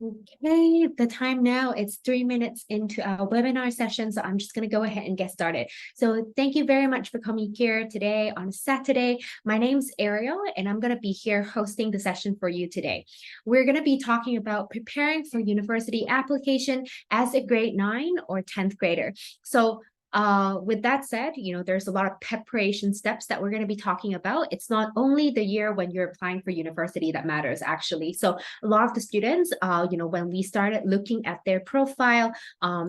Okay, the time now, it's 3 minutes into our webinar session, so I'm just going to go ahead and get started. So thank you very much for coming here today on Saturday. My name's Ariel, and I'm going to be here hosting the session for you today. We're going to be talking about preparing for university application as a grade 9 or 10th grader. So with that said, there's a lot of preparation steps that we're going to be talking about. It's not only the year when you're applying for university that matters, actually. So a lot of the students, when we started looking at their profile,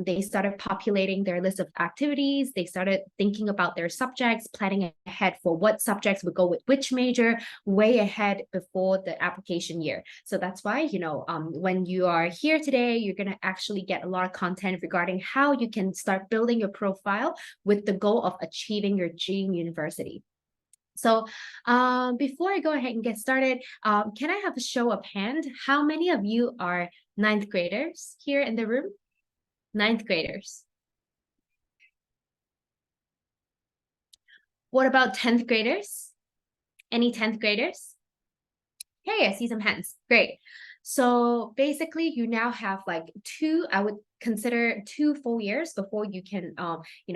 they started populating their list of activities. They started thinking about their subjects, planning ahead for what subjects would go with which major way ahead before the application year. So that's why, when you are here today, you're going to actually get a lot of content regarding how you can start building your profile with the goal of achieving your dream university. So before I go ahead and get started, can I have a show of hand? How many of you are ninth graders here in the room? Ninth graders. What about 10th graders? Any 10th graders? Hey, I see some hands. Great. So basically, you now have like I would consider 2 full years before you can,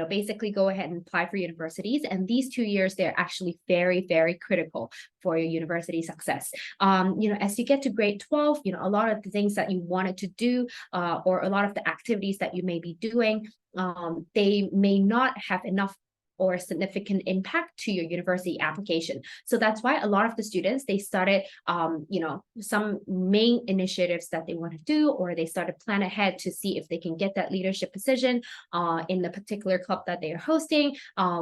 basically go ahead and apply for universities. And these 2 years, they're actually very, very critical for your university success. As you get to grade 12, a lot of the things that you wanted to do or a lot of the activities that you may be doing, they may not have enough or significant impact to your university application. So that's why a lot of the students, they started, some main initiatives that they want to do, or they started plan ahead to see if they can get that leadership position in the particular club that they are hosting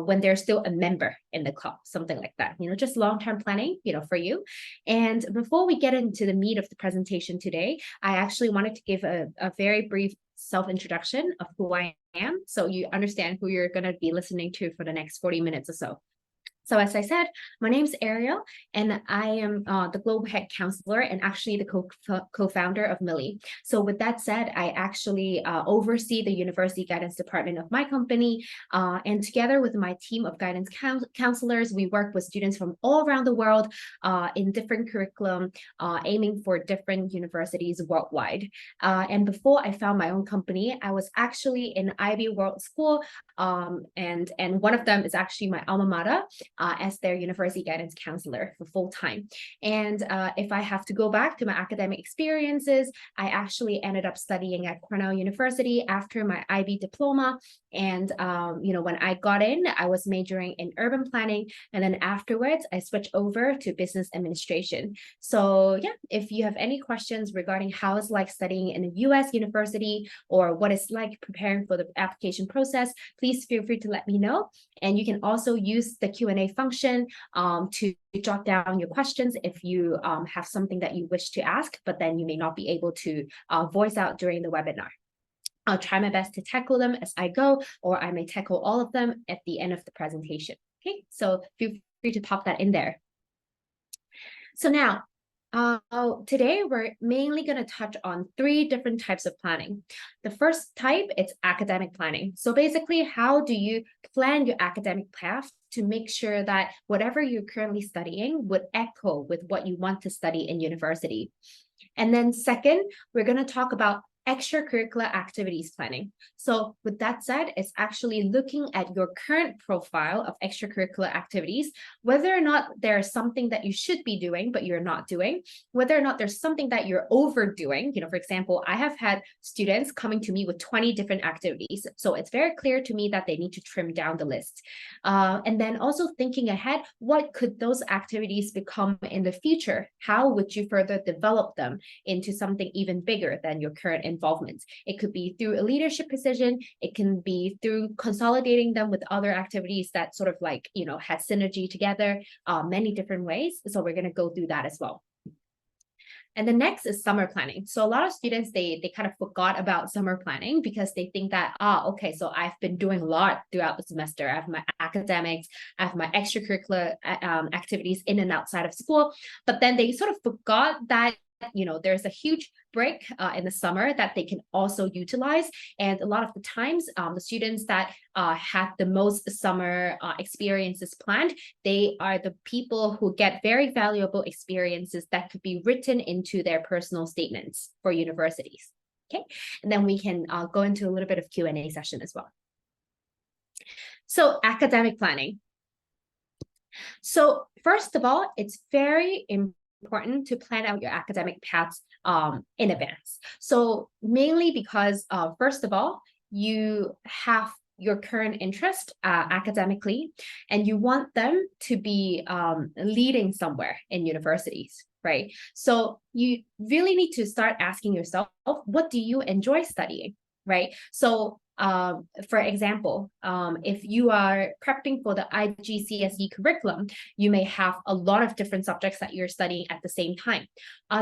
when they're still a member in the club, something like that, just long-term planning, for you. And before we get into the meat of the presentation today, I actually wanted to give a very brief self-introduction of who I am, so you understand who you're going to be listening to for the next 40 minutes or so. So as I said, my name is Ariel, and I am the Global Head Counselor and actually the co-founder of Millie. So with that said, I actually oversee the University Guidance Department of my company. And together with my team of guidance counselors, we work with students from all around the world in different curriculum, aiming for different universities worldwide. And before I found my own company, I was actually in Ivy World School, and one of them is actually my alma mater, as their university guidance counselor for full time. And if I have to go back to my academic experiences, I actually ended up studying at Cornell University after my IB diploma. And, when I got in, I was majoring in urban planning. And then afterwards, I switched over to business administration. So yeah, if you have any questions regarding how it's like studying in a US university or what it's like preparing for the application process, please feel free to let me know. And you can also use the Q&A function to jot down your questions if you have something that you wish to ask, but then you may not be able to voice out during the webinar. I'll try my best to tackle them as I go, or I may tackle all of them at the end of the presentation. Okay, so feel free to pop that in there. So now, today we're mainly going to touch on 3 different types of planning. The first type, it's academic planning. So basically, how do you plan your academic path to make sure that whatever you're currently studying would echo with what you want to study in university? And then second, we're going to talk about extracurricular activities planning. So with that said, it's actually looking at your current profile of extracurricular activities, whether or not there's something that you should be doing, but you're not doing, whether or not there's something that you're overdoing. For example, I have had students coming to me with 20 different activities. So it's very clear to me that they need to trim down the list. And then also thinking ahead, what could those activities become in the future? How would you further develop them into something even bigger than your current involvement? It could be through a leadership position. It can be through consolidating them with other activities that sort of like, had synergy together, many different ways. So we're going to go through that as well. And the next is summer planning. So a lot of students, they kind of forgot about summer planning because they think that, okay, so I've been doing a lot throughout the semester. I have my academics, I have my extracurricular activities in and outside of school. But then they sort of forgot that there's a huge break in the summer that they can also utilize. And a lot of the times, the students that had the most summer experiences planned, they are the people who get very valuable experiences that could be written into their personal statements for universities. Okay, and then we can go into a little bit of Q&A session as well. So academic planning. So first of all, it's very important to plan out your academic paths in advance. So mainly because first of all, you have your current interest academically, and you want them to be leading somewhere in universities, right? So you really need to start asking yourself, what do you enjoy studying, right? So for example, if you are prepping for the IGCSE curriculum, you may have a lot of different subjects that you're studying at the same time.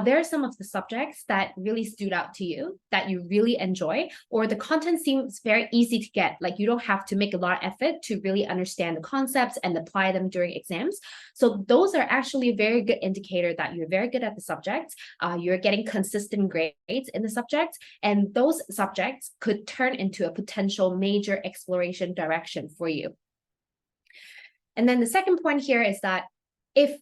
There are some of the subjects that really stood out to you, that you really enjoy, or the content seems very easy to get, like you don't have to make a lot of effort to really understand the concepts and apply them during exams. So those are actually a very good indicator that you're very good at the subject, you're getting consistent grades in the subject, and those subjects could turn into a potential major exploration direction for you. And then the second point here is that if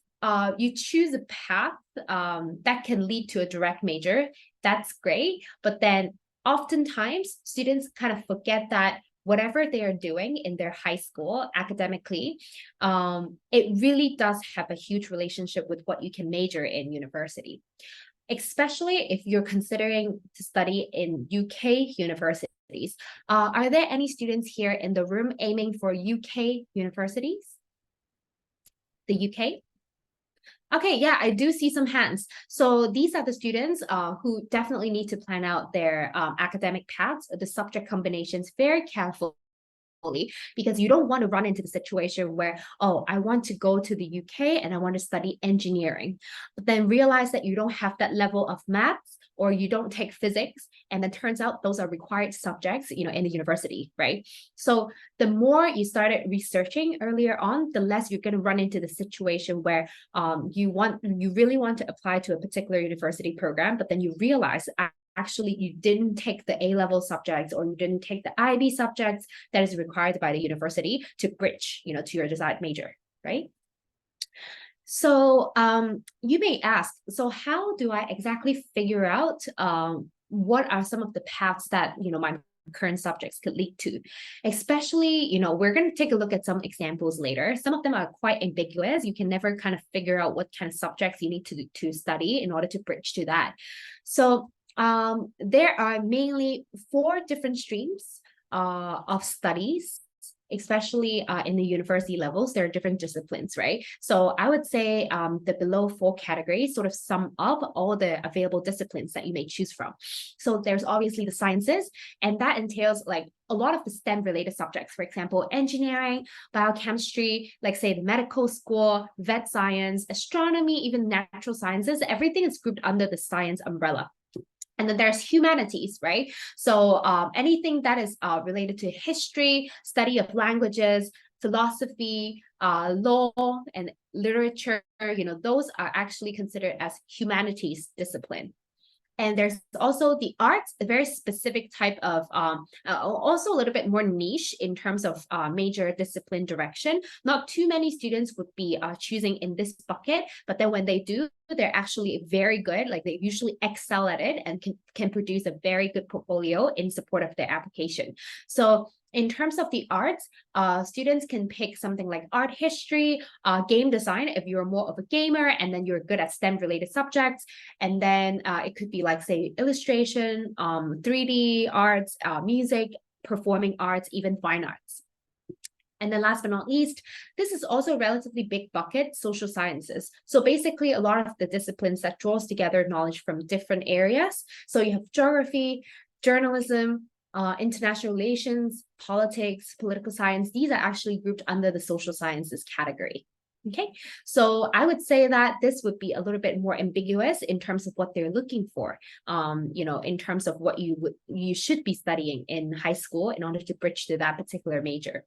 you choose a path that can lead to a direct major, that's great. But then oftentimes students kind of forget that whatever they are doing in their high school academically, it really does have a huge relationship with what you can major in university, especially if you're considering to study in UK universities. Are there any students here in the room aiming for UK universities? The UK? Okay, yeah, I do see some hands. So these are the students who definitely need to plan out their academic paths, the subject combinations very carefully, because you don't want to run into the situation where, oh, I want to go to the UK and I want to study engineering, but then realize that you don't have that level of maths, or you don't take physics, and then turns out those are required subjects, in the university, right? So the more you started researching earlier on, the less you're going to run into the situation where you really want to apply to a particular university program, but then you realize actually you didn't take the A-level subjects, or you didn't take the IB subjects that is required by the university to bridge, to your desired major, right? So you may ask, so how do I exactly figure out what are some of the paths that, my current subjects could lead to? Especially, we're going to take a look at some examples later. Some of them are quite ambiguous. You can never kind of figure out what kind of subjects you need to study in order to bridge to that. So there are mainly 4 different streams of studies, especially in the university levels. There are different disciplines, right? So I would say the below 4 categories sort of sum up all the available disciplines that you may choose from. So there's obviously the sciences, and that entails like a lot of the STEM related subjects, for example, engineering, biochemistry, like say the medical school, vet science, astronomy, even natural sciences. Everything is grouped under the science umbrella. And then there's humanities, right? So anything that is related to history, study of languages, philosophy, law, and literature, those are actually considered as humanities discipline. And there's also the arts, a very specific type of, also a little bit more niche in terms of major discipline direction. Not too many students would be choosing in this bucket, but then when they do, they're actually very good. Like they usually excel at it and can produce a very good portfolio in support of their application. So in terms of the arts, students can pick something like art history, game design, if you're more of a gamer and then you're good at STEM related subjects. And then it could be like, say, illustration, 3D arts, music, performing arts, even fine arts. And then last but not least, this is also a relatively big bucket, social sciences. So basically a lot of the disciplines that draws together knowledge from different areas. So you have geography, journalism, international relations, politics, political science. These are actually grouped under the social sciences category. Okay, so I would say that this would be a little bit more ambiguous in terms of what they're looking for, in terms of what you should be studying in high school in order to bridge to that particular major.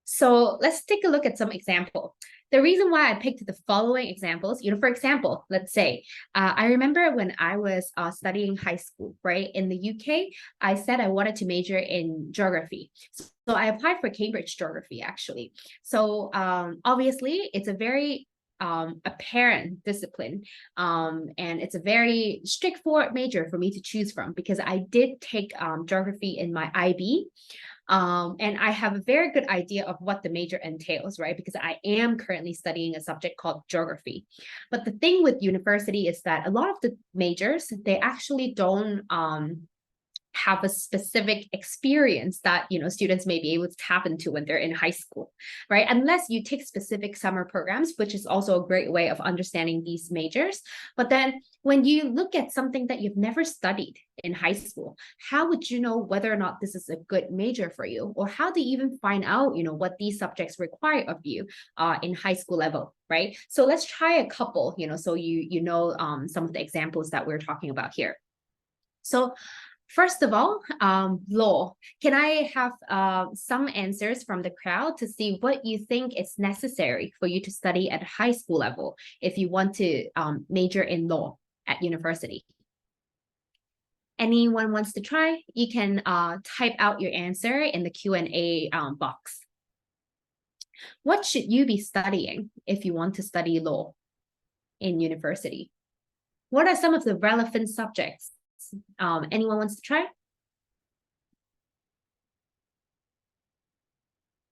So let's take a look at some example. the reason why I picked the following examples, for example, let's say, I remember when I was studying high school, right? In the UK, I said I wanted to major in geography. So I applied for Cambridge geography, actually. So obviously, it's a very apparent discipline, and it's a very straightforward major for me to choose from because I did take geography in my IB. And I have a very good idea of what the major entails, right? Because I am currently studying a subject called geography. But the thing with university is that a lot of the majors, they actually don't have a specific experience that students may be able to tap into when they're in high school, right? Unless you take specific summer programs, which is also a great way of understanding these majors. But then when you look at something that you've never studied in high school, how would you know whether or not this is a good major for you? Or how do you even find out what these subjects require of you in high school level, right? So let's try a couple, so you know some of the examples that we're talking about here. So first of all, law. Can I have some answers from the crowd to see what you think is necessary for you to study at high school level if you want to major in law at university? Anyone wants to try? You can type out your answer in the Q&A box. What should you be studying if you want to study law in university? What are some of the relevant subjects? Anyone wants to try?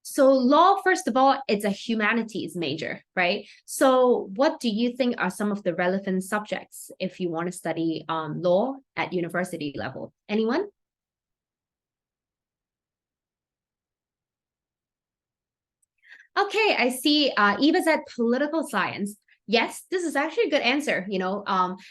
So law, first of all, it's a humanities major, right? So what do you think are some of the relevant subjects if you want to study law at university level? Anyone? Okay, I see Eva said political science. Yes, this is actually a good answer,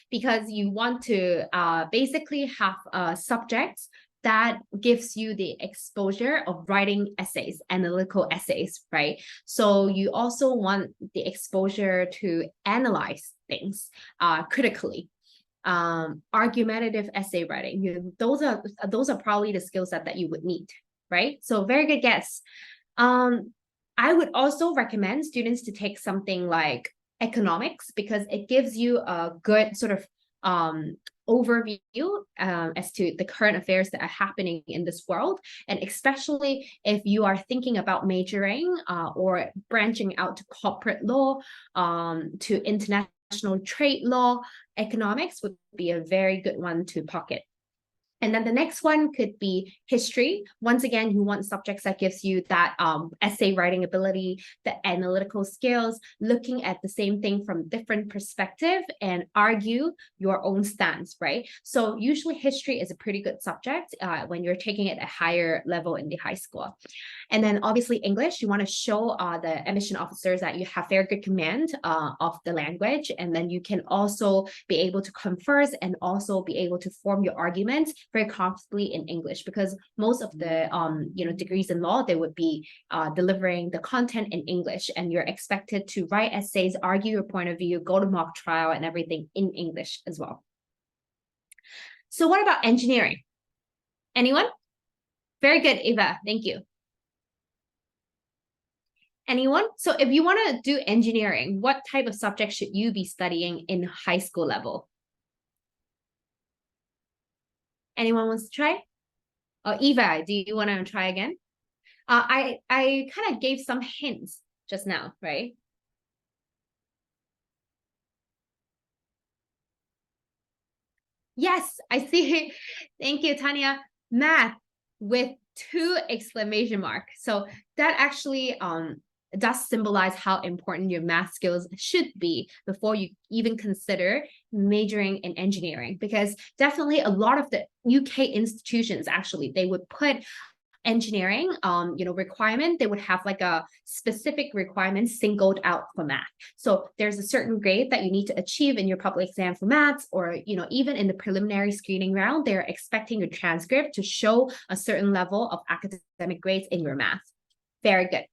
because you want to basically have subjects that gives you the exposure of writing essays, analytical essays, right? So you also want the exposure to analyze things critically. Argumentative essay writing, those are probably the skill set that you would need, right? So very good guess. I would also recommend students to take something like economics because it gives you a good sort of overview as to the current affairs that are happening in this world. And especially if you are thinking about majoring or branching out to corporate law, to international trade law, economics would be a very good one to pocket. And then the next one could be history. Once again, you want subjects that gives you that essay writing ability, the analytical skills, looking at the same thing from different perspective and argue your own stance, right? So usually history is a pretty good subject when you're taking it at a higher level in the high school. And then obviously English, you want to show the admission officers that you have very good command of the language. And then you can also be able to converse and also be able to form your arguments very comfortably in English, because most of the degrees in law, they would be delivering the content in English, and you're expected to write essays, argue your point of view, go to mock trial and everything in English as well. So what about engineering? Anyone? Very good, Eva. Thank you. Anyone? So if you want to do engineering, what type of subject should you be studying in high school level? Anyone wants to try? Oh, Eva, do you want to try again? I kind of gave some hints just now, right? Yes, I see. Thank you, Tanya. Math with 2 exclamation marks. So that actually does symbolize how important your math skills should be before you even consider majoring in engineering, because definitely a lot of the UK institutions, actually, they would put engineering requirement, they would have like a specific requirement singled out for math. So there's a certain grade that you need to achieve in your public exam for maths, or even in the preliminary screening round, they're expecting your transcript to show a certain level of academic grades in your math. Very good.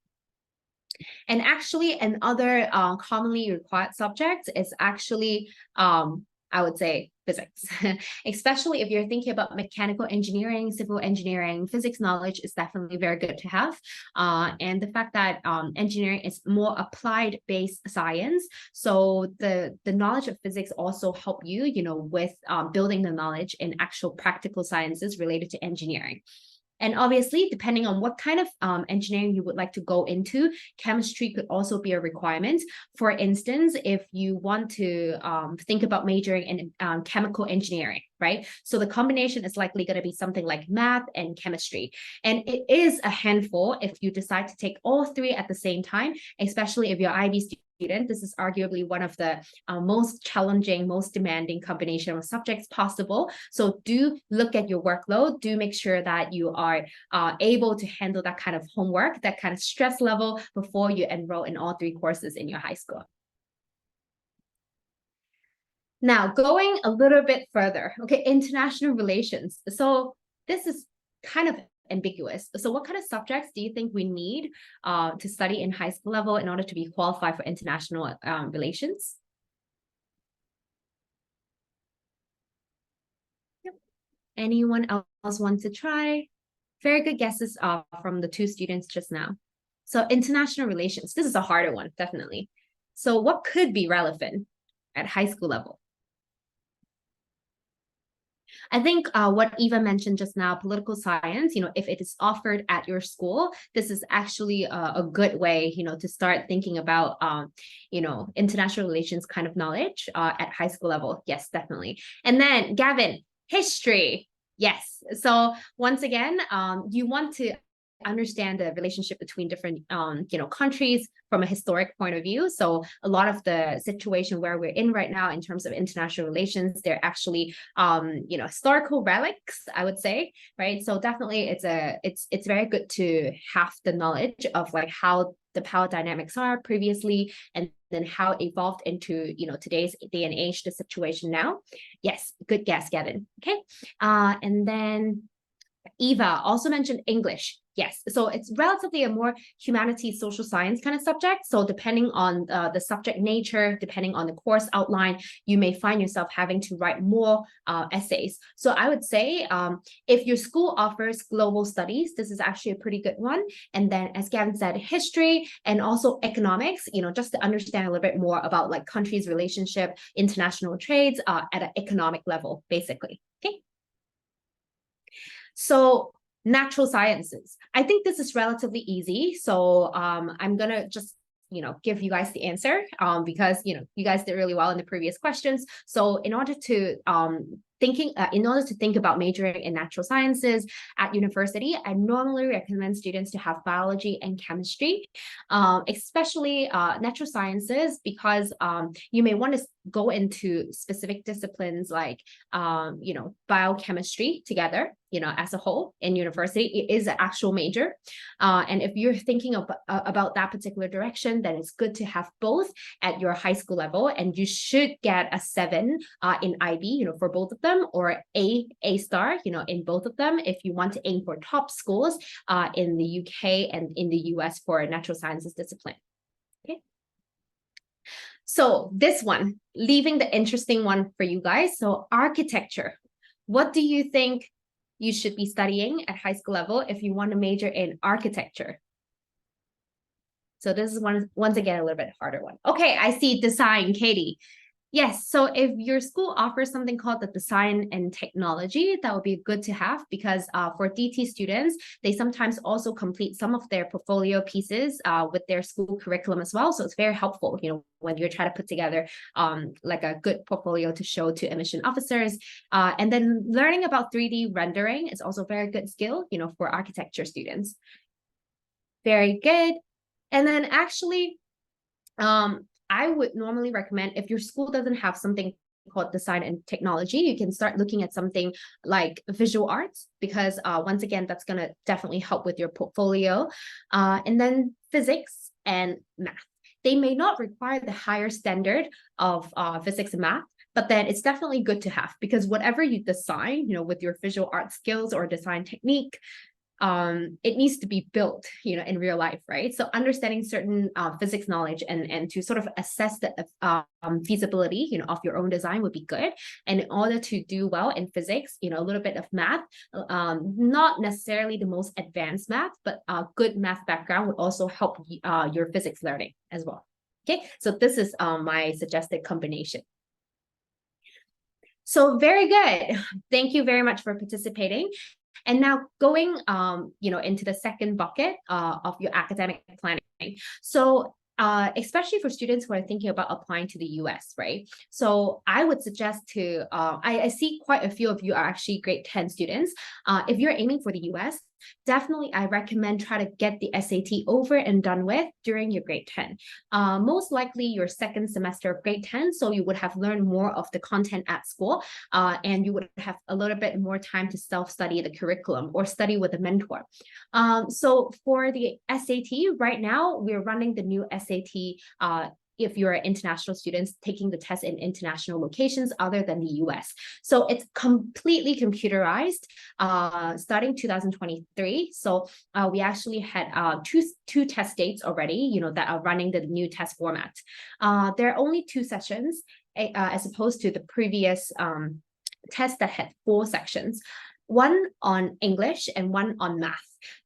And actually another commonly required subject is actually I would say physics, especially if you're thinking about mechanical engineering, civil engineering, physics knowledge is definitely very good to have. And the fact that engineering is more applied based science. So the knowledge of physics also help you, with building the knowledge in actual practical sciences related to engineering. And obviously, depending on what kind of engineering you would like to go into, chemistry could also be a requirement. For instance, if you want to think about majoring in chemical engineering, right? So the combination is likely going to be something like math and chemistry. And it is a handful if you decide to take all three at the same time, especially if you're IB student. This is arguably one of the most challenging, most demanding combination of subjects possible. So do look at your workload. Do make sure that you are able to handle that kind of homework, that kind of stress level before you enroll in all three courses in your high school. Now, going a little bit further, okay, international relations. So this is kind of ambiguous. So what kind of subjects do you think we need to study in high school level in order to be qualified for international relations? Yep. Anyone else want to try? Very good guesses from the two students just now. So international relations, this is a harder one, definitely. So what could be relevant at high school level? I think what Eva mentioned just now, political science, if it is offered at your school, this is actually a good way, to start thinking about, international relations kind of knowledge at high school level. Yes, definitely. And then Gavin, history. Yes. So once again, you want to understand the relationship between different countries from a historic point of view. So a lot of the situation where we're in right now in terms of international relations, they're actually historical relics, I would say, right? So definitely it's very good to have the knowledge of like how the power dynamics are previously and then how it evolved into today's day and age, the situation now. Yes, good guess, Gavin. Okay. And then Eva also mentioned English. Yes, so it's relatively a more humanities, social science kind of subject. So depending on the subject nature, depending on the course outline, you may find yourself having to write more essays. So I would say if your school offers global studies, this is actually a pretty good one. And then as Gavin said, history and also economics, just to understand a little bit more about like countries' relationship, international trades at an economic level, basically. Okay. So natural sciences. I think this is relatively easy. So I'm going to just, give you guys the answer because, you guys did really well in the previous questions. So in order to think about majoring in natural sciences at university, I normally recommend students to have biology and chemistry, especially natural sciences, because you may want to go into specific disciplines like, biochemistry together, as a whole in university. It is an actual major. And if you're thinking about that particular direction, then it's good to have both at your high school level. And you should get a 7 in IB, for both of them, or A star, in both of them, if you want to aim for top schools in the UK and in the US for a natural sciences discipline. Okay. So this one, leaving the interesting one for you guys. So architecture. What do you think you should be studying at high school level if you want to major in architecture? So this is once again a little bit harder one. Okay, I see design, Katie. Yes, so if your school offers something called the design and technology, that would be good to have, because for DT students, they sometimes also complete some of their portfolio pieces with their school curriculum as well. So it's very helpful, when you're trying to put together like a good portfolio to show to admission officers. And then learning about 3D rendering is also a very good skill, for architecture students. Very good. And then actually, I would normally recommend, if your school doesn't have something called design and technology, you can start looking at something like visual arts, because once again, that's going to definitely help with your portfolio. And then physics and math. They may not require the higher standard of physics and math, but then it's definitely good to have, because whatever you design, with your visual art skills or design technique, it needs to be built, in real life, right? So understanding certain physics knowledge and to sort of assess the feasibility, of your own design would be good. And in order to do well in physics, a little bit of math, not necessarily the most advanced math, but a good math background would also help your physics learning as well. Okay, so this is my suggested combination. So very good. Thank you very much for participating. And now going, into the second bucket of your academic planning. So especially for students who are thinking about applying to the US, right? So I would suggest to, I see quite a few of you are actually grade 10 students. If you're aiming for the US, definitely I recommend try to get the SAT over and done with during your grade 10. Most likely your second semester of grade 10, so you would have learned more of the content at school, and you would have a little bit more time to self-study the curriculum or study with a mentor. So for the SAT, right now, we're running the new SAT if you're international students taking the test in international locations other than the US. So it's completely computerized starting 2023. So we actually had two test dates already, that are running the new test format. There are only 2 sessions as opposed to the previous test that had 4 sections, one on English and one on math.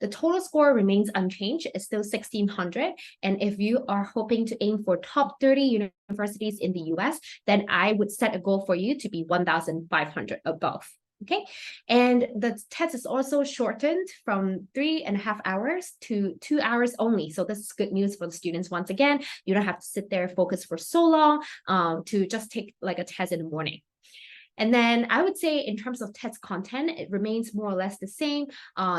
The total score remains unchanged. It's still 1,600. And if you are hoping to aim for top 30 universities in the US, then I would set a goal for you to be 1,500 above. Okay. And the test is also shortened from 3.5 hours to 2 hours only. So this is good news for the students. Once again, you don't have to sit there focus for so long to just take like a test in the morning. And then I would say in terms of test content, it remains more or less the same.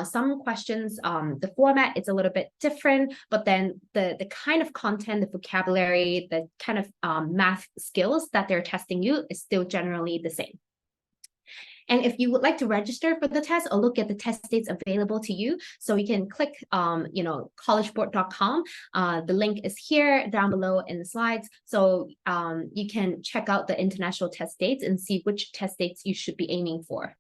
Some questions, the format is a little bit different, but then the kind of content, the vocabulary, the kind of math skills that they're testing you is still generally the same. And if you would like to register for the test or look at the test dates available to you, so you can click, collegeboard.com. The link is here down below in the slides. So you can check out the international test dates and see which test dates you should be aiming for.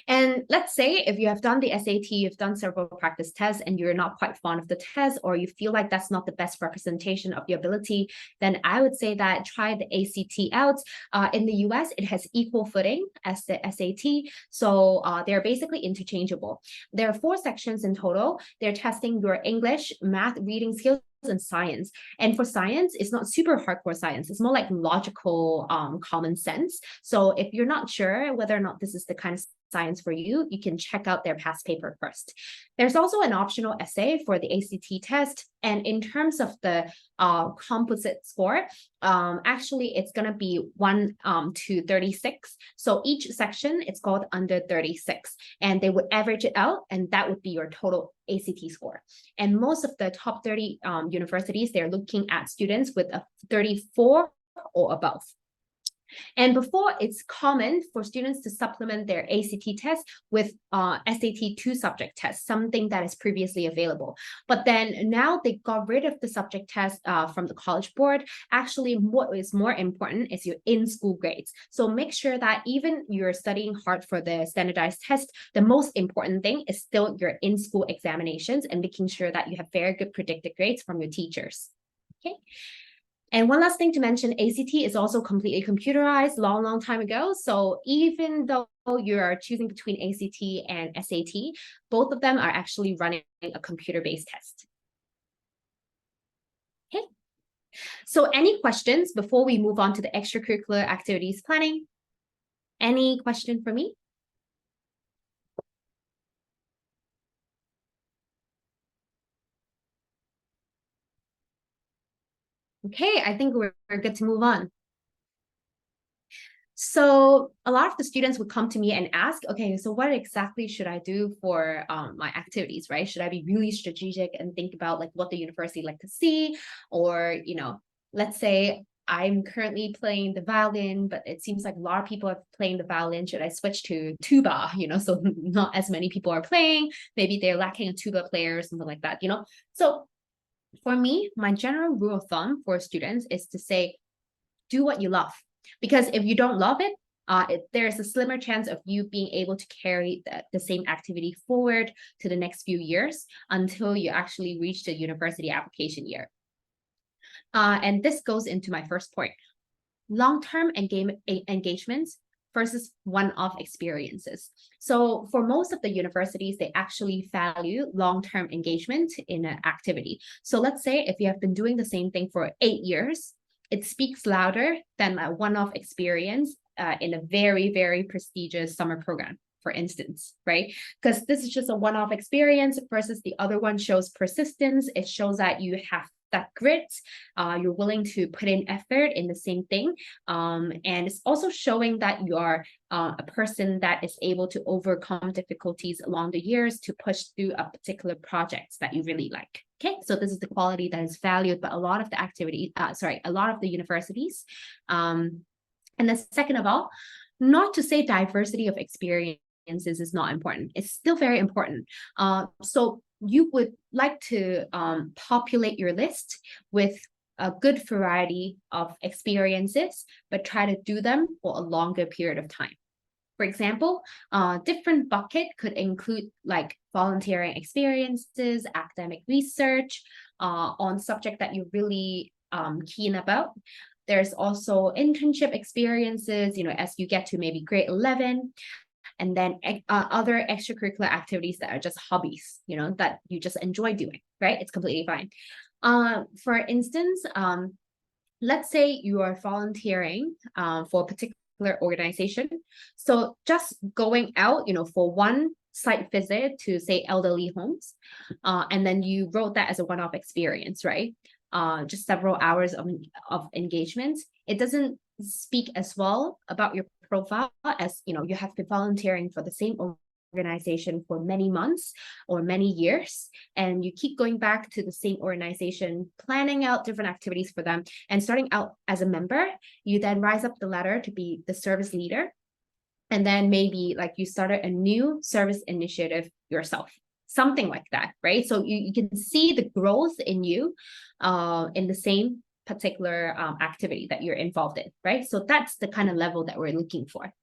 And let's say if you have done the SAT, you've done several practice tests and you're not quite fond of the test, or you feel like that's not the best representation of your ability, then I would say that try the ACT out. In the US, it has equal footing as the SAT. So they're basically interchangeable. There are 4 sections in total. They're testing your English, math, reading skills, and science. And for science, it's not super hardcore science. It's more like logical, common sense. So if you're not sure whether or not this is the kind of science for you, you can check out their past paper first. There's also an optional essay for the ACT test. And in terms of the composite score, actually, it's going to be 1 to 36. So each section, it's called under 36. And they would average it out, and that would be your total ACT score. And most of the top 30 universities, they're looking at students with a 34 or above. And before, it's common for students to supplement their ACT test with SAT 2 subject test, something that is previously available. But then now they got rid of the subject test from the College Board. Actually, what is more important is your in-school grades. So make sure that even you're studying hard for the standardized test, the most important thing is still your in-school examinations and making sure that you have very good predicted grades from your teachers. Okay. And one last thing to mention, ACT is also completely computerized long time ago. So even though you're choosing between ACT and SAT, both of them are actually running a computer-based test. Okay. So any questions before we move on to the extracurricular activities planning? Any question for me? Okay, I think we're good to move on. So a lot of the students would come to me and ask, okay, so what exactly should I do for my activities, right? Should I be really strategic and think about like what the university like to see? Or, let's say I'm currently playing the violin, but it seems like a lot of people are playing the violin. Should I switch to tuba, so not as many people are playing. Maybe they're lacking a tuba player or something like that, So for me, my general rule of thumb for students is to say, do what you love. Because if you don't love it, there's a slimmer chance of you being able to carry the same activity forward to the next few years until you actually reach the university application year. And this goes into my first point. Long-term engagements versus one-off experiences. So for most of the universities, they actually value long-term engagement in an activity. So let's say if you have been doing the same thing for 8 years, it speaks louder than a one-off experience in a very, very prestigious summer program, for instance, right? Because this is just a one-off experience versus the other one shows persistence. It shows that you have that grit, you're willing to put in effort in the same thing. And it's also showing that you are a person that is able to overcome difficulties along the years to push through a particular project that you really like. Okay, so this is the quality that is valued by a lot of the activity, a lot of the universities. And then second of all, not to say diversity of experiences is not important. It's still very important. So you would like to populate your list with a good variety of experiences, but try to do them for a longer period of time. For example, different bucket could include like volunteering experiences, academic research on subject that you're really keen about. There's also internship experiences, as you get to maybe grade 11. And then other extracurricular activities that are just hobbies, that you just enjoy doing, right? It's completely fine. For instance, let's say you are volunteering for a particular organization. So just going out, for one site visit to say elderly homes, and then you wrote that as a one-off experience, right? Just several hours of engagement. It doesn't speak as well about your profile as you have been volunteering for the same organization for many months or many years, and you keep going back to the same organization, planning out different activities for them, and starting out as a member. You then rise up the ladder to be the service leader, and then maybe like you started a new service initiative yourself, something like that, right? So you can see the growth in you in the same particular activity that you're involved in, right? So that's the kind of level that we're looking for.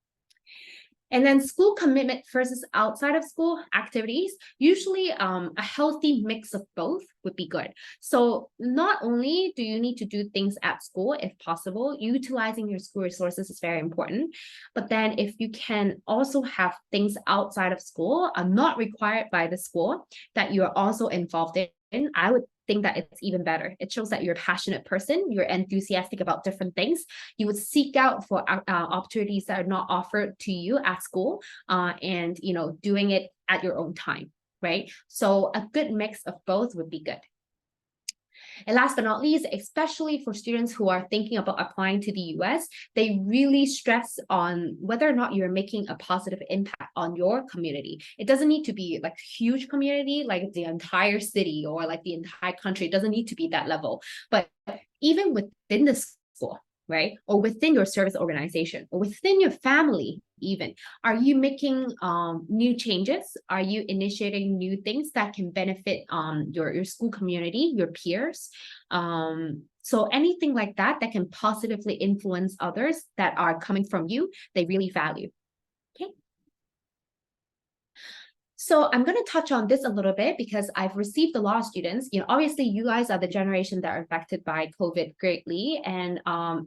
And then school commitment versus outside of school activities, usually a healthy mix of both would be good. So not only do you need to do things at school, if possible, utilizing your school resources is very important. But then if you can also have things outside of school, not required by the school, that you are also involved in, I would think that it's even better. It shows that you're a passionate person, you're enthusiastic about different things. You would seek out for opportunities that are not offered to you at school, and doing it at your own time, right? So a good mix of both would be good. And last but not least, especially for students who are thinking about applying to the US, they really stress on whether or not you're making a positive impact on your community. It doesn't need to be like huge community, like the entire city or like the entire country. It doesn't need to be that level. But even within the school, right? Or within your service organization or within your family even, are you making new changes? Are you initiating new things that can benefit your school community, your peers? So anything like that that can positively influence others that are coming from you, they really value. Okay. So I'm going to touch on this a little bit because I've received a lot of students. Obviously you guys are the generation that are affected by COVID greatly, and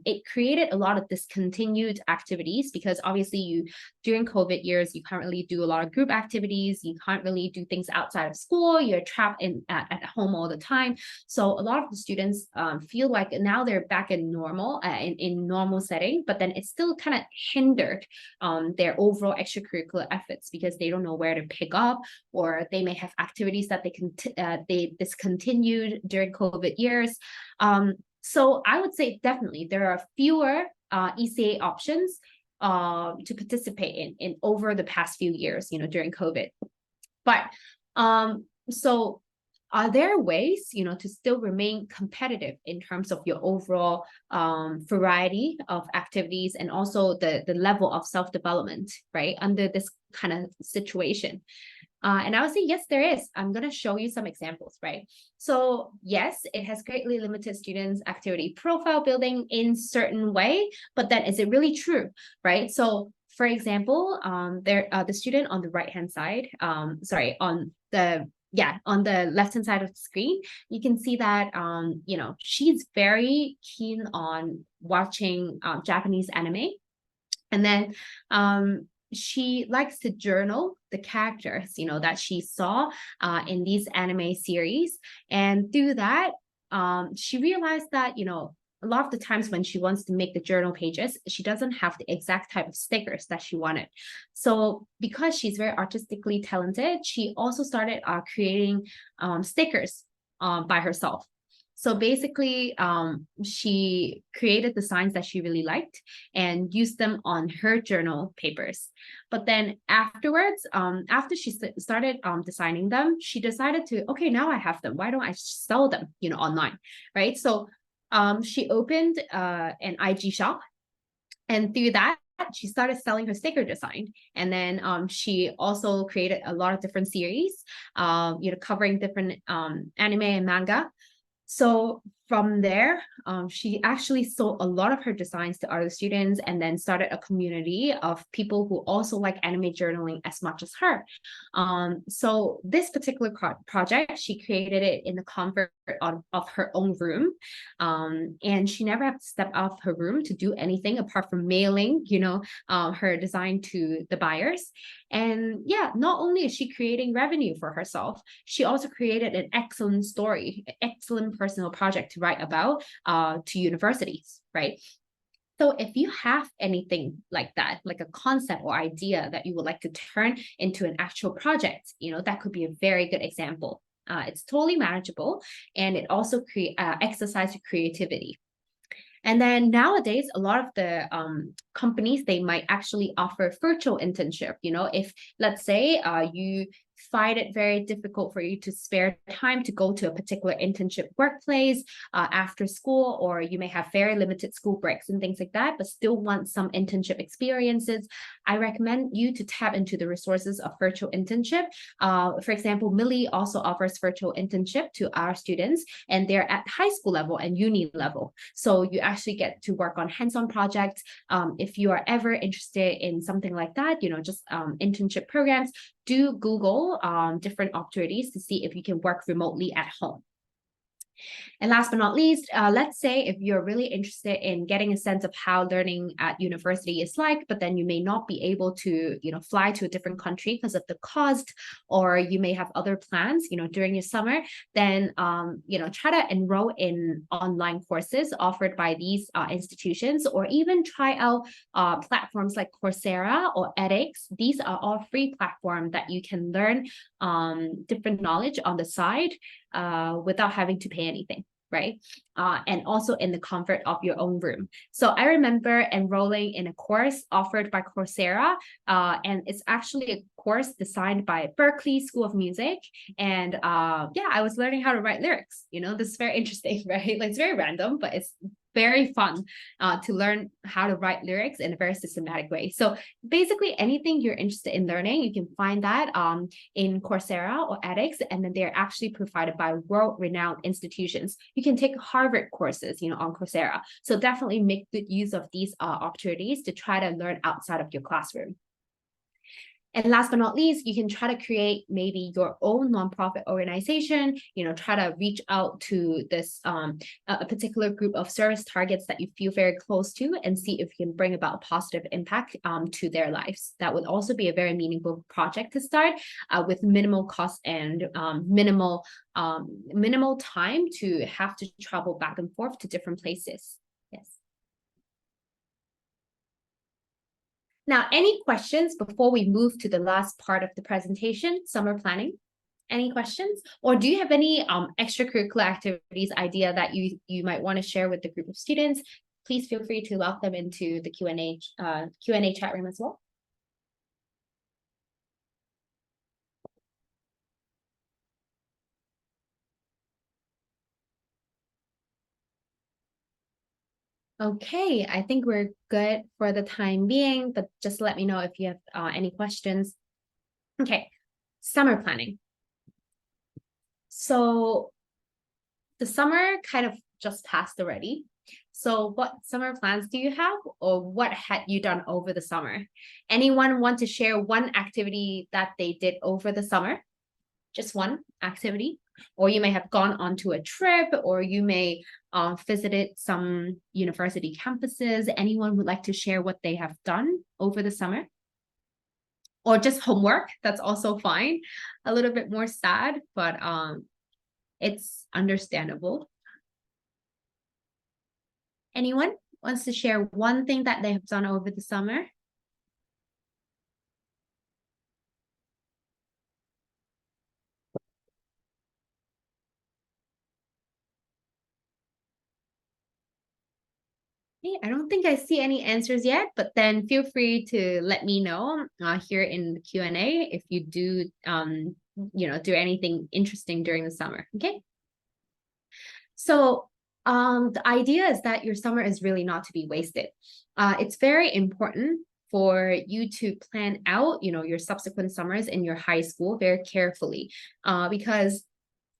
it created a lot of discontinued activities because obviously during COVID years, you can't really do a lot of group activities. You can't really do things outside of school. You're trapped at home all the time. So a lot of the students feel like now they're back in normal, in normal setting, but then it's still kind of hindered their overall extracurricular efforts because they don't know where to pick up, or they may have activities that they discontinued during COVID years. So I would say definitely there are fewer ECA options to participate in over the past few years, during COVID. But so are there ways, to still remain competitive in terms of your overall variety of activities and also the level of self-development, right, under this kind of situation? And I would say, yes, there is. I'm going to show you some examples, right? So yes, it has greatly limited students' activity profile building in certain way, but then is it really true, right? So for example, the student on the right-hand side, sorry, on the left-hand side of the screen, you can see that, she's very keen on watching Japanese anime. And then she likes to journal the characters, that she saw in these anime series. And through that, she realized that, a lot of the times when she wants to make the journal pages, she doesn't have the exact type of stickers that she wanted. So because she's very artistically talented, she also started creating stickers by herself. So basically, she created the signs that she really liked and used them on her journal papers. But then afterwards, after she started designing them, she decided to, okay, now I have them. Why don't I sell them, online, right? So she opened an IG shop, and through that, she started selling her sticker design. And then she also created a lot of different series, covering different anime and manga. So from there, she actually sold a lot of her designs to other students and then started a community of people who also like anime journaling as much as her. So this particular project, she created it in the comfort of her own room. And she never had to step out of her room to do anything apart from mailing, her design to the buyers. And yeah, not only is she creating revenue for herself, she also created an excellent story, excellent personal project to write about to universities, right? So if you have anything like that, like a concept or idea that you would like to turn into an actual project, that could be a very good example. It's totally manageable, and it also exercises creativity. And then nowadays, a lot of the companies, they might actually offer virtual internship. If let's say you find it very difficult for you to spare time to go to a particular internship workplace after school, or you may have very limited school breaks and things like that, but still want some internship experiences, I recommend you to tap into the resources of virtual internship. For example, Millie also offers virtual internship to our students, and they're at high school level and uni level. So you actually get to work on hands-on projects. If you are ever interested in something like that, just internship programs, do Google different opportunities to see if you can work remotely at home. And last but not least, let's say if you're really interested in getting a sense of how learning at university is like, but then you may not be able to, fly to a different country because of the cost, or you may have other plans, during your summer, then, try to enroll in online courses offered by these institutions, or even try out platforms like Coursera or edX. These are all free platforms that you can learn different knowledge on the side without having to pay anything, right? And also in the comfort of your own room. So I remember enrolling in a course offered by Coursera, and it's actually a course designed by Berklee School of Music. And I was learning how to write lyrics. This is very interesting, right? Like, it's very random, but it's very fun to learn how to write lyrics in a very systematic way. So basically anything you're interested in learning, you can find that in Coursera or edX, and then they're actually provided by world-renowned institutions. You can take Harvard courses, on Coursera. So definitely make good use of these opportunities to try to learn outside of your classroom. And last but not least, you can try to create maybe your own nonprofit organization, try to reach out to this a particular group of service targets that you feel very close to, and see if you can bring about a positive impact to their lives. That would also be a very meaningful project to start with minimal cost and minimal time to have to travel back and forth to different places. Yes. Now, any questions before we move to the last part of the presentation, summer planning? Any questions? Or do you have any extracurricular activities idea that you might want to share with the group of students? Please feel free to lock them into the Q&A chat room as well. Okay, I think we're good for the time being, but just let me know if you have any questions. Okay, summer planning. So the summer kind of just passed already. So what summer plans do you have, or what had you done over the summer? Anyone want to share one activity that they did over the summer? Just one activity? Or you may have gone onto a trip, or you may visited some university campuses. Anyone would like to share what they have done over the summer? Or just homework, that's also fine. A little bit more sad, but it's understandable. Anyone wants to share one thing that they have done over the summer? Okay, I don't think I see any answers yet, but then feel free to let me know here in the Q&A if you do, do anything interesting during the summer, okay? So the idea is that your summer is really not to be wasted. It's very important for you to plan out, your subsequent summers in your high school very carefully, because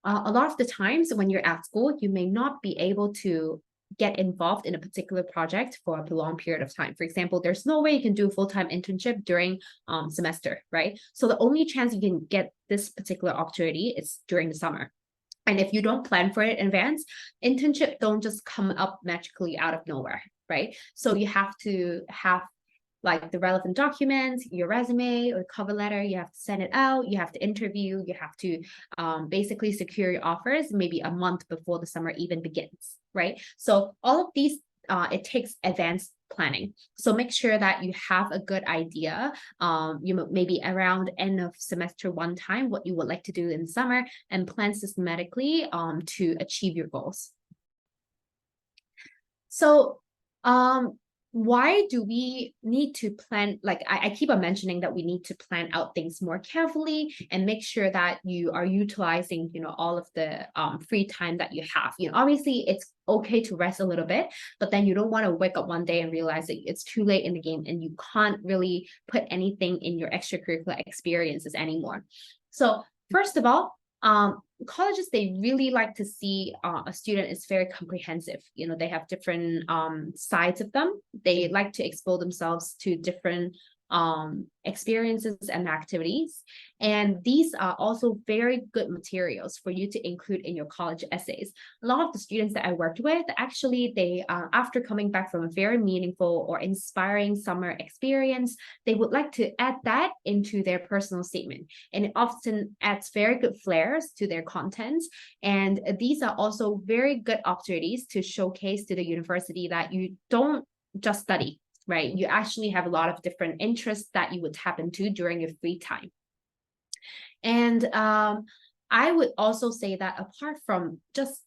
a lot of the times when you're at school, you may not be able to get involved in a particular project for a prolonged period of time. For example, there's no way you can do a full-time internship during semester, right? So the only chance you can get this particular opportunity is during the summer. And if you don't plan for it in advance, internship don't just come up magically out of nowhere, right? So you have to have like the relevant documents, your resume or cover letter, you have to send it out, you have to interview, you have to basically secure your offers maybe a month before the summer even begins, right? So all of these, it takes advanced planning. So make sure that you have a good idea, maybe around end of semester one time, what you would like to do in summer, and plan systematically to achieve your goals. So why do we need to plan? Like I keep on mentioning that we need to plan out things more carefully and make sure that you are utilizing, all of the free time that you have. Obviously it's okay to rest a little bit, but then you don't want to wake up one day and realize that it's too late in the game and you can't really put anything in your extracurricular experiences anymore. So first of all, colleges, they really like to see a student is very comprehensive. They have different sides of them. They like to expose themselves to different experiences and activities. And these are also very good materials for you to include in your college essays. A lot of the students that I worked with, actually, they, after coming back from a very meaningful or inspiring summer experience, they would like to add that into their personal statement. And it often adds very good flares to their contents. And these are also very good opportunities to showcase to the university that you don't just study, right? You actually have a lot of different interests that you would tap into during your free time. And I would also say that apart from just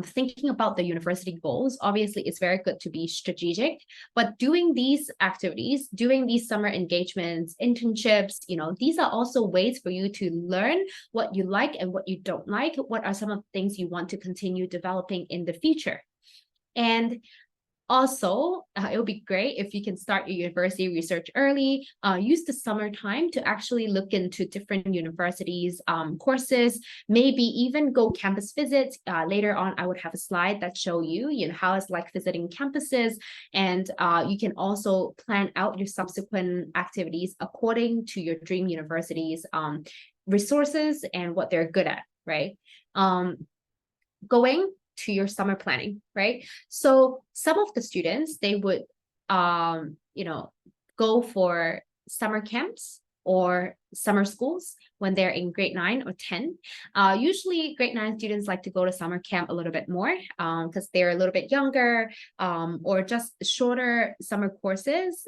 thinking about the university goals, obviously it's very good to be strategic, but doing these activities, doing these summer engagements, internships, these are also ways for you to learn what you like and what you don't like. What are some of the things you want to continue developing in the future? And also, it would be great if you can start your university research early, use the summertime to actually look into different universities, courses, maybe even go campus visits. Later on, I would have a slide that show you, how it's like visiting campuses. And you can also plan out your subsequent activities according to your dream university's resources and what they're good at, right? Going to your summer planning, right? So some of the students, they would, go for summer camps or summer schools when they're in grade 9 or 10. Usually grade 9 students like to go to summer camp a little bit more because they're a little bit younger, or just shorter summer courses,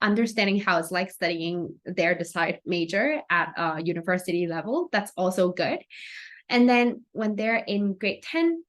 understanding how it's like studying their desired major at a university level. That's also good. And then when they're in grade 10,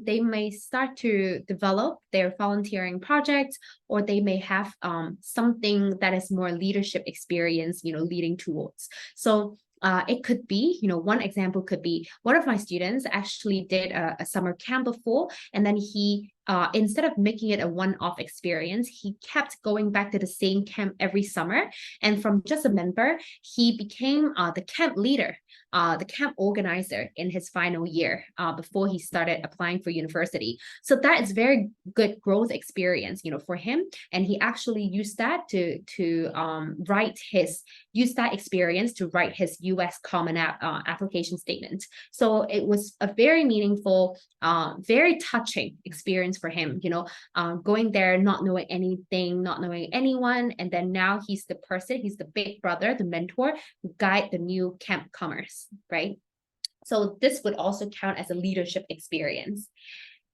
they may start to develop their volunteering projects, or they may have something that is more leadership experience, leading towards. So it could be, one example could be one of my students actually did a summer camp before, and then he instead of making it a one-off experience, he kept going back to the same camp every summer. And from just a member, he became the camp leader, the camp organizer in his final year before he started applying for university. So that is very good growth experience, for him. And he actually used that to use that experience to write his U.S. Common App application statement. So it was a very meaningful, very touching experience for him, going there, not knowing anything, not knowing anyone. And then now he's the big brother, the mentor who guide the new camp comers, right? So this would also count as a leadership experience.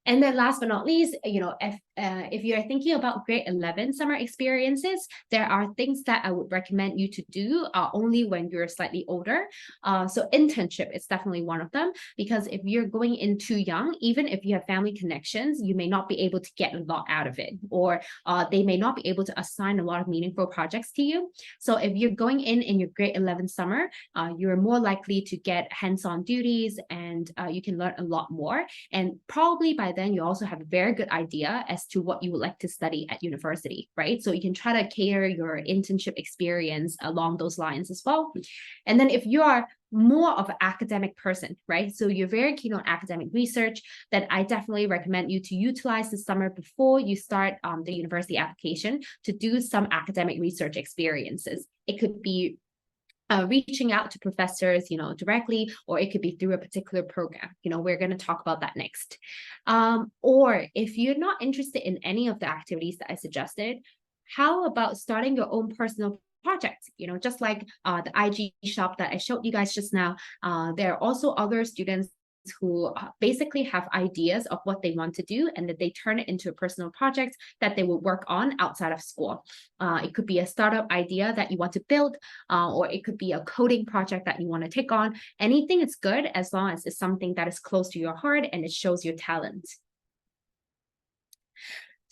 And then last but not least, if you're thinking about grade 11 summer experiences, there are things that I would recommend you to do only when you're slightly older. So internship is definitely one of them, because if you're going in too young, even if you have family connections, you may not be able to get a lot out of it, or they may not be able to assign a lot of meaningful projects to you. So if you're going in your grade 11 summer, you're more likely to get hands-on duties, and you can learn a lot more. And probably by then you also have a very good idea as to what you would like to study at university, right? So you can try to cater your internship experience along those lines as well. And then if you are more of an academic person, right? So you're very keen on academic research, then I definitely recommend you to utilize the summer before you start the university application to do some academic research experiences. It could be reaching out to professors, directly, or it could be through a particular program. We're going to talk about that next. Or if you're not interested in any of the activities that I suggested, how about starting your own personal project? Just like the IG shop that I showed you guys just now, there are also other students who basically have ideas of what they want to do, and that they turn it into a personal project that they will work on outside of school. It could be a startup idea that you want to build, or it could be a coding project that you want to take on. Anything is good as long as it's something that is close to your heart and it shows your talent.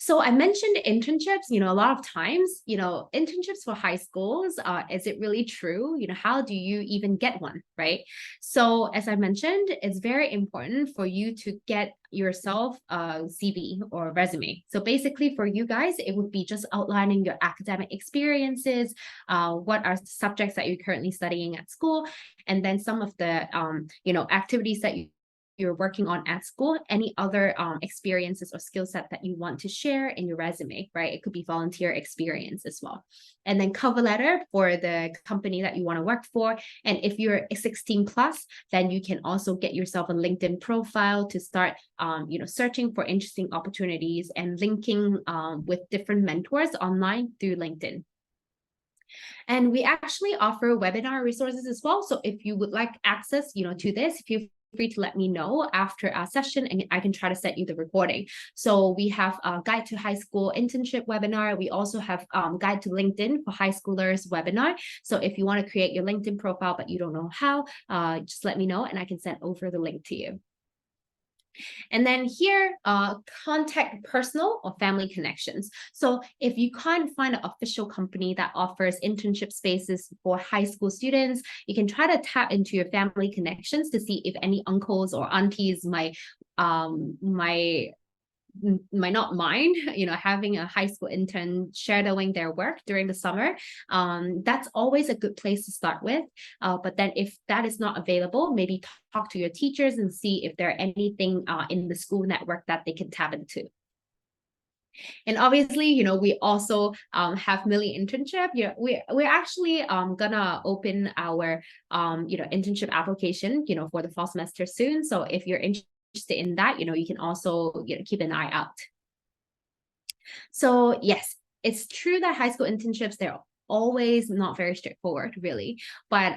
So I mentioned internships, a lot of times, internships for high schools, is it really true? How do you even get one, right? So as I mentioned, it's very important for you to get yourself a CV or resume. So basically for you guys, it would be just outlining your academic experiences, what are the subjects that you're currently studying at school, and then some of the, activities that you're working on at school, any other experiences or skill set that you want to share in your resume, right? It could be volunteer experience as well. And then cover letter for the company that you want to work for. And if you're 16 plus, then you can also get yourself a LinkedIn profile to start, searching for interesting opportunities and linking with different mentors online through LinkedIn. And we actually offer webinar resources as well. So if you would like access, to this, feel free to let me know after our session, and I can try to set you the recording. So we have a Guide to High School Internship webinar. We also have Guide to LinkedIn for High Schoolers webinar. So if you want to create your LinkedIn profile, but you don't know how, just let me know and I can send over the link to you. And then here, contact personal or family connections. So if you can't find an official company that offers internship spaces for high school students, you can try to tap into your family connections to see if any uncles or aunties might not mind, having a high school intern shadowing their work during the summer. That's always a good place to start with. But then if that is not available, maybe talk to your teachers and see if there are anything in the school network that they can tap into. And obviously, we also have Millie internship. We're actually gonna open our internship application, for the fall semester soon. So if you're interested in that, you can also keep an eye out. So yes, it's true that high school internships, they're always not very straightforward, really, but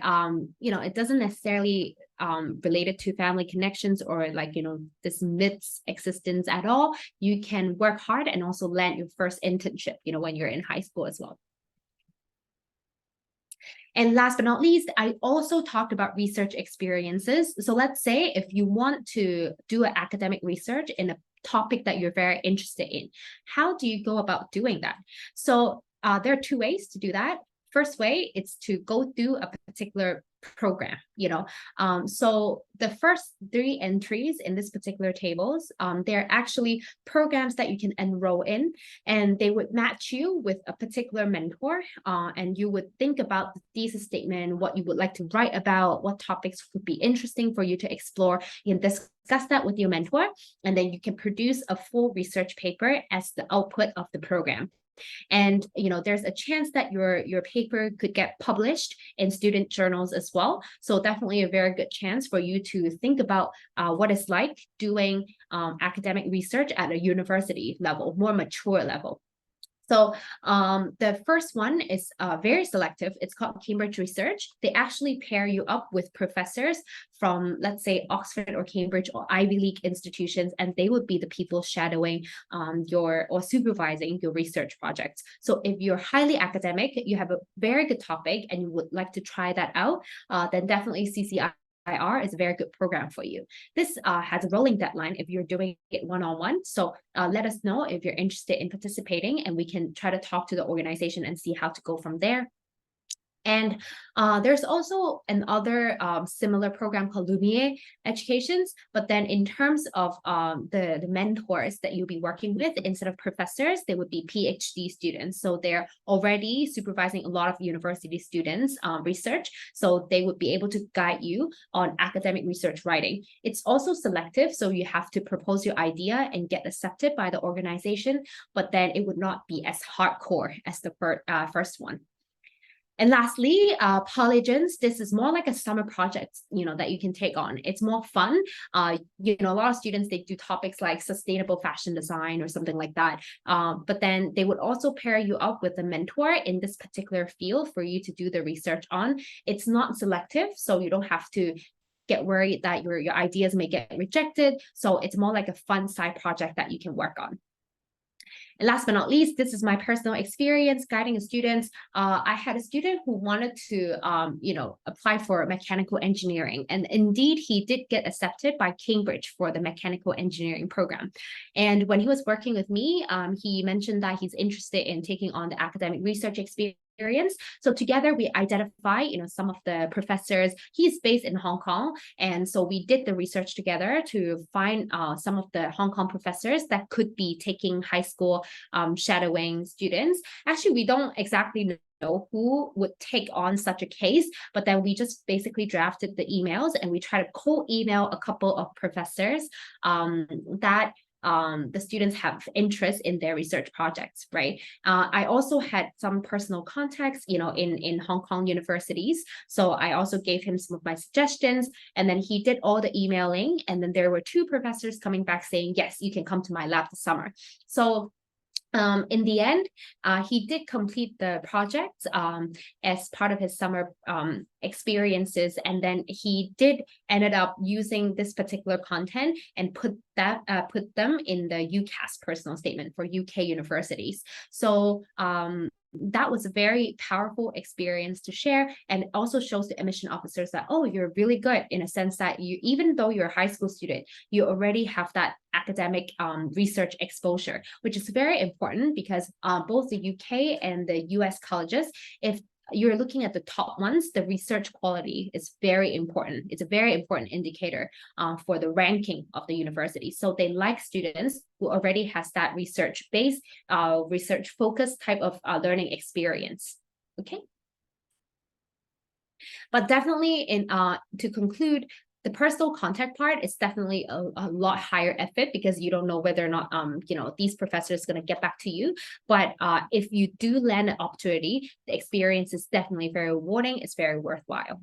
it doesn't necessarily related to family connections or this myth's existence at all. You can work hard and also land your first internship, when you're in high school as well. And last but not least, I also talked about research experiences. So let's say if you want to do an academic research in a topic that you're very interested in, how do you go about doing that? So there are two ways to do that. First way, it's to go through a particular program, so the first three entries in this particular tables, they're actually programs that you can enroll in, and they would match you with a particular mentor, and you would think about the thesis statement, what you would like to write about, what topics would be interesting for you to explore. You can discuss that with your mentor, and then you can produce a full research paper as the output of the program. And there's a chance that your paper could get published in student journals as well. So definitely a very good chance for you to think about what it's like doing academic research at a university level, more mature level. So the first one is very selective. It's called Cambridge Research. They actually pair you up with professors from, let's say, Oxford or Cambridge or Ivy League institutions, and they would be the people shadowing or supervising your research projects. So if you're highly academic, you have a very good topic, and you would like to try that out, then definitely CCIR is a very good program for you. This has a rolling deadline if you're doing it one-on-one. So let us know if you're interested in participating, and we can try to talk to the organization and see how to go from there. And there's also another similar program called Lumiere Educations, but then in terms of the mentors that you'll be working with, instead of professors, they would be PhD students. So they're already supervising a lot of university students' research, so they would be able to guide you on academic research writing. It's also selective, so you have to propose your idea and get accepted by the organization, but then it would not be as hardcore as the first one. And lastly, Polygens. This is more like a summer project, that you can take on. It's more fun. A lot of students, they do topics like sustainable fashion design or something like that. But then they would also pair you up with a mentor in this particular field for you to do the research on. It's not selective, so you don't have to get worried that your ideas may get rejected. So it's more like a fun side project that you can work on. And last but not least, this is my personal experience guiding students. I had a student who wanted to, apply for mechanical engineering. And indeed, he did get accepted by Cambridge for the mechanical engineering program. And when he was working with me, he mentioned that he's interested in taking on the academic research experience. So together we identify, some of the professors. He's based in Hong Kong, and so we did the research together to find some of the Hong Kong professors that could be taking high school shadowing students. Actually, we don't exactly know who would take on such a case, but then we just basically drafted the emails, and we try to co-email a couple of professors that the students have interest in their research projects, right? I also had some personal contacts, in Hong Kong universities. So I also gave him some of my suggestions, and then he did all the emailing. And then there were 2 professors coming back saying, yes, you can come to my lab this summer. So in the end, he did complete the project as part of his summer experiences, and then he did ended up using this particular content and put them in the UCAS personal statement for UK universities. So that was a very powerful experience to share, and it also shows the admission officers that, oh, you're really good, in a sense that even though you're a high school student, you already have that academic research exposure, which is very important because both the UK and the US colleges, if you're looking at the top ones, the research quality is very important. It's a very important indicator for the ranking of the university. So they like students who already has that research-based, research-focused type of learning experience. Okay. But definitely, to conclude, the personal contact part is definitely a lot higher effort because you don't know whether or not these professors are going to get back to you. But if you do land an opportunity, the experience is definitely very rewarding. It's very worthwhile.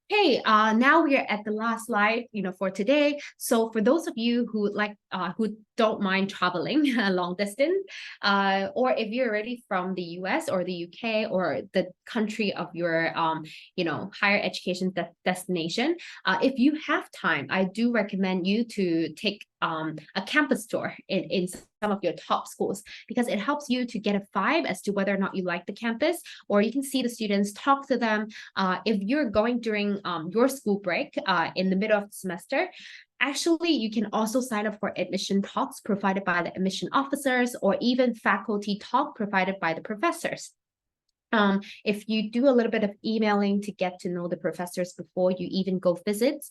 Hey, now we are at the last slide, for today. So for those of you who who don't mind traveling a long distance, or if you're already from the US or the UK or the country of your, higher education destination, if you have time, I do recommend you to take a campus tour in some of your top schools, because it helps you to get a vibe as to whether or not you like the campus, or you can see the students, talk to them. If you're going during your school break in the middle of the semester, actually, you can also sign up for admission talks provided by the admission officers, or even faculty talk provided by the professors. If you do a little bit of emailing to get to know the professors before you even go visits,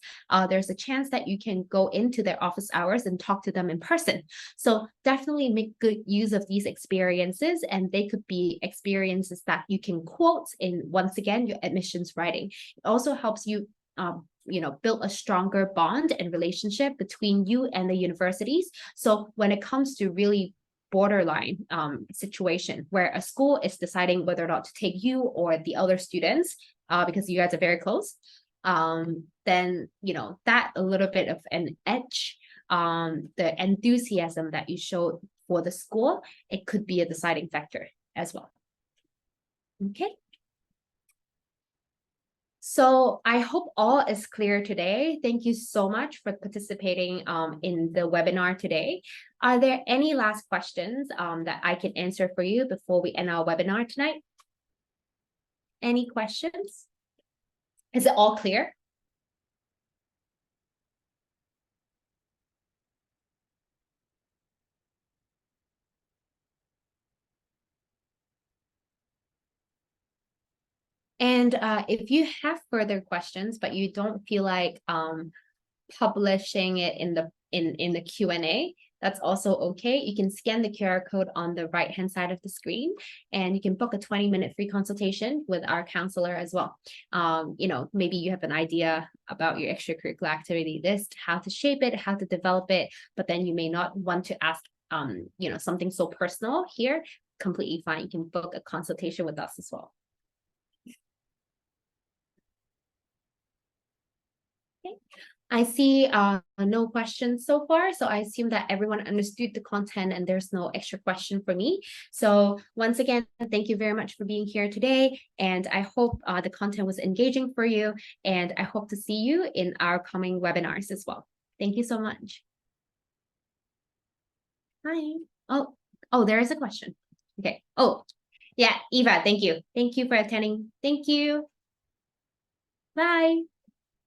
there's a chance that you can go into their office hours and talk to them in person. So definitely make good use of these experiences, and they could be experiences that you can quote in, once again, your admissions writing. It also helps you build a stronger bond and relationship between you and the universities. So when it comes to really borderline situation where a school is deciding whether or not to take you or the other students, because you guys are very close, then that a little bit of an edge, the enthusiasm that you showed for the school, it could be a deciding factor as well. Okay. So I hope all is clear today. Thank you so much for participating in the webinar today. Are there any last questions that I can answer for you before we end our webinar tonight? Any questions? Is it all clear? And if you have further questions, but you don't feel like publishing it in the Q&A, that's also okay. You can scan the QR code on the right-hand side of the screen, and you can book a 20-minute free consultation with our counselor as well. Maybe you have an idea about your extracurricular activity list, how to shape it, how to develop it, but then you may not want to ask, something so personal here. Completely fine. You can book a consultation with us as well. Okay. I see no questions so far, so I assume that everyone understood the content and there's no extra question for me. So once again, thank you very much for being here today, and I hope the content was engaging for you, and I hope to see you in our coming webinars as well. Thank you so much. Hi. Oh, there is a question. Okay. Oh, yeah, Eva, thank you. Thank you for attending. Thank you. Bye.